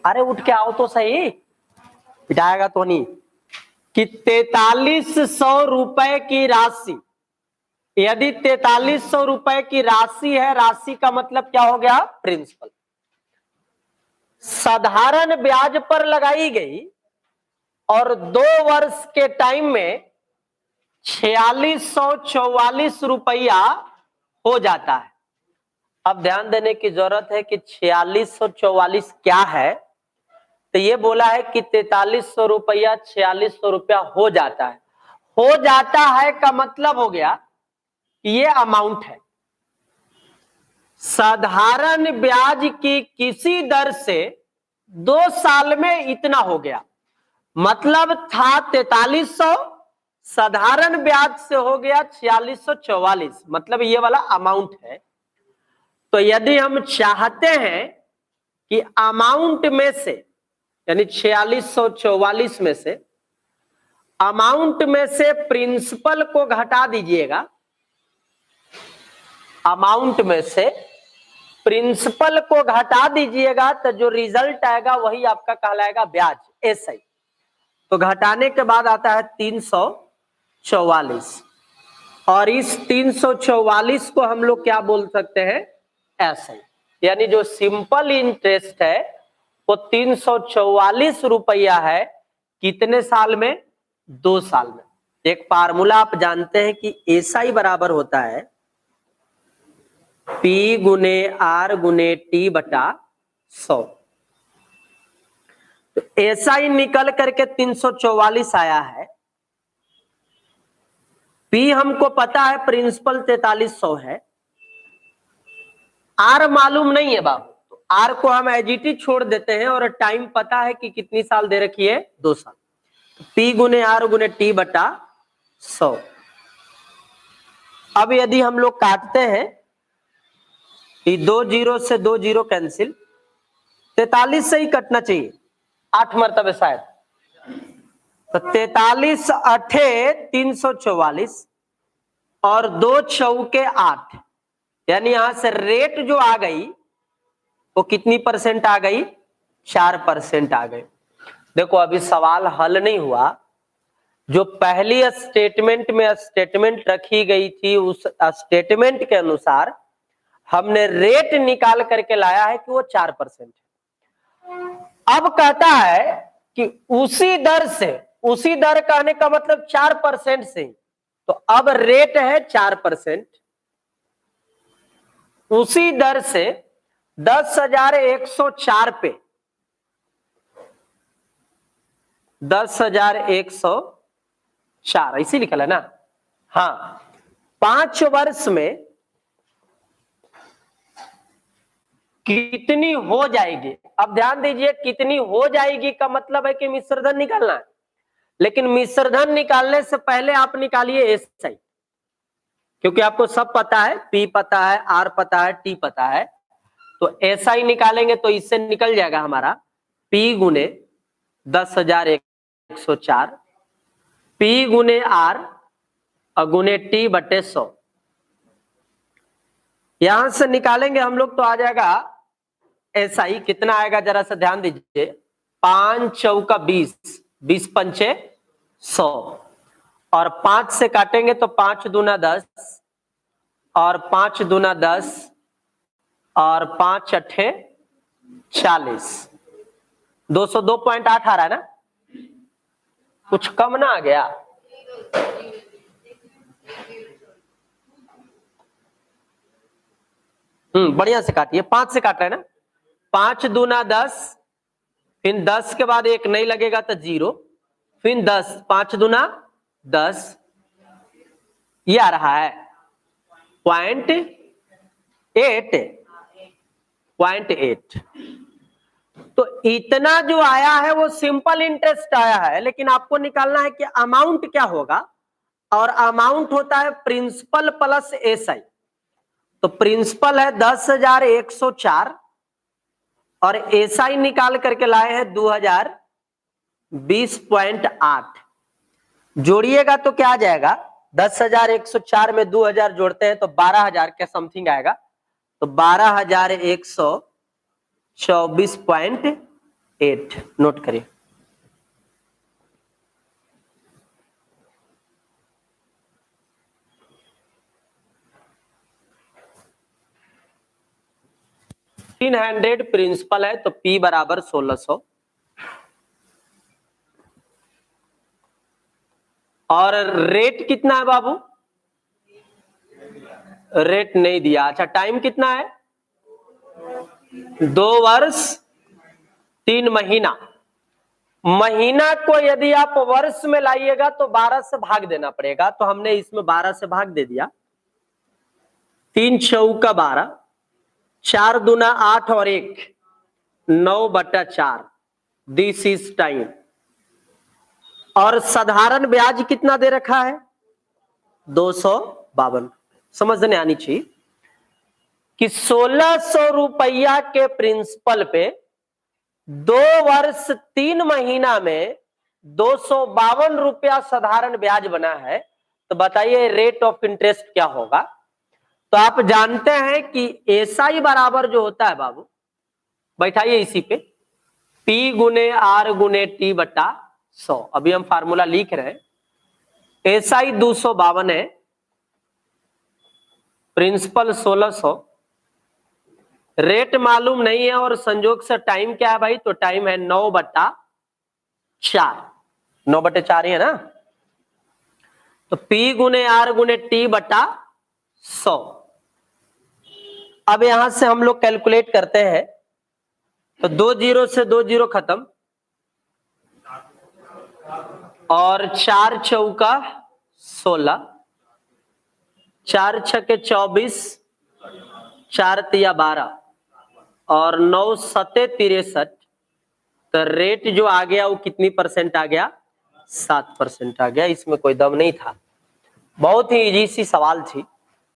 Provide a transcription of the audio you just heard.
अरे उठ के आओ तो सही, पिटाएगा तो नहीं। कि 4300 रुपए की राशि, यदि 4300 रुपए की राशि है, राशि का मतलब क्या हो गया, प्रिंसिपल, साधारण ब्याज पर लगाई गई और 2 वर्ष के टाइम में 4644 रुपया हो जाता है। अब ध्यान देने की जरूरत है कि 4644 क्या है। तो ये बोला है कि 4300 रुपया 4600 रुपया हो जाता है। हो जाता है का मतलब हो गया कि ये अमाउंट है। साधारण ब्याज की किसी दर से 2 साल में इतना हो गया, मतलब था 4300, साधारण ब्याज से हो गया 4644, मतलब ये वाला अमाउंट है। तो यदि हम चाहते हैं कि अमाउंट में से, यानी 4644 में से, अमाउंट में से प्रिंसिपल को घटा दीजिएगा, अमाउंट में से प्रिंसिपल को घटा दीजिएगा, तो जो रिजल्ट आएगा वही आपका कहलाएगा ब्याज, एसआई। तो घटाने के बाद आता है 344, और इस 344 को हम लोग क्या बोल सकते हैं, एसआई। यानी जो सिंपल इंटरेस्ट है वो 344 रुपया है, कितने साल में, 2 साल में। एक फार्मूला आप जानते हैं कि एसआई बराबर होता है पी गुने आर गुने टी बटा 100। तो एसआई निकल करके 344 आया है। पी हमको पता है प्रिंसिपल 4300 है, आर मालूम नहीं है बाबू, तो आर को हम एजिटी छोड़ देते हैं, और टाइम पता है कि कितनी साल दे रखी है, 2 साल। तो पी गुने आर गुने टी बटा 100। अब यदि हम लोग काटते हैं, 2 जीरो से 2 जीरो कैंसिल, 43 से ही कटना चाहिए, 8 मरतबे शायद। तो 43 अठे 344 और 2 चौके 8, यानी यहां से रेट जो आ गई वो कितनी परसेंट आ गई, 4% आ गई। देखो अभी सवाल हल नहीं हुआ, जो पहली स्टेटमेंट में स्टेटमेंट रखी गई थी उस स्टेटमेंट के अनुसार हमने रेट निकाल करके लाया है कि वो 4% है। अब कहता है कि उसी दर से, उसी दर कहने का मतलब 4% से, तो अब रेट है 4%, उसी दर से 10,104 पे, 10,104 इसी लिखा है ना, हाँ, 5 वर्ष में कितनी हो जाएगी। अब ध्यान दीजिए, कितनी हो जाएगी का मतलब है कि मिश्रधन निकालना है, लेकिन मिश्रधन निकालने से पहले आप निकालिए एसआई, क्योंकि आपको सब पता है, पी पता है, आर पता है, टी पता है। तो एसआई निकालेंगे तो इससे निकल जाएगा हमारा पी गुने 10,104, पी गुने आर गुने टी बटे 100। यहां से निकालेंगे हम लोग तो आ जाएगा एसआई, कितना आएगा जरा सा ध्यान दीजिए, 5 चौका 20, 20 पंचे 100, और 5 से काटेंगे तो 5 दूना 10, और 5 दूना 10, और 5 अठे 40, 202.8 आ रहा है ना, कुछ कम ना आ गया, बढ़िया से काटिए, 5 से काट रहे हैं ना, 5 दूना 10, फिर 10 के बाद एक नहीं लगेगा तो 0, फिर 10, 5 दूना 10, ये आ रहा है 0.8। तो इतना जो आया है वो सिंपल इंटरेस्ट आया है, लेकिन आपको निकालना है कि अमाउंट क्या होगा, और अमाउंट होता है प्रिंसिपल प्लस एसआई। तो प्रिंसिपल है 10,104 और एसआई निकाल करके लाए हैं 2020.8। जोड़िएगा तो क्या आ जाएगा, 10,104 में 2,000 जोड़ते हैं तो 12,000 के समथिंग आएगा, तो 12,124.8 8 नोट करिए। $300 प्रिंसिपल है तो P बराबर 1600 और रेट कितना है बाबू? रेट नहीं दिया। अच्छा टाइम कितना है? 2 वर्ष 3 महीना। महीना को यदि आप वर्ष में लाइएगा तो 12 से भाग देना पड़ेगा, तो हमने इसमें 12 से भाग दे दिया। 3 चौका 12, 4 दूना 8 और 1 9/4। This is time. और साधारण ब्याज कितना दे रखा है? 252। समझने आनी चाहिए कि 1600 रुपया के प्रिंसिपल पे 2 वर्ष 3 महीना में 252 रुपया साधारण ब्याज बना है। तो बताइए रेट ऑफ इंटरेस्ट क्या होगा? तो आप जानते हैं कि एसआई बराबर जो होता है बाबू, बैठाइए इसी पे, P गुने R गुने T बटा 100। अभी हम फार्मूला लिख रहे हैं। एसआई 252 है, प्रिंसिपल 1600, रेट मालूम नहीं है और संजोग से टाइम क्या है भाई? तो टाइम है 9/4। 9/4 ही है ना। तो P गुने R गुने T बटा 100। अब यहां से हम लोग कैलकुलेट करते हैं तो 2 0 से 2 0 खत्म और 4 चौका 16, 4 छके 24, 4 तिया 12 और 9 सते 63। तो रेट जो आ गया वो कितनी परसेंट आ गया? 7% आ गया। इसमें कोई दम नहीं था, बहुत ही इजी सी सवाल थी।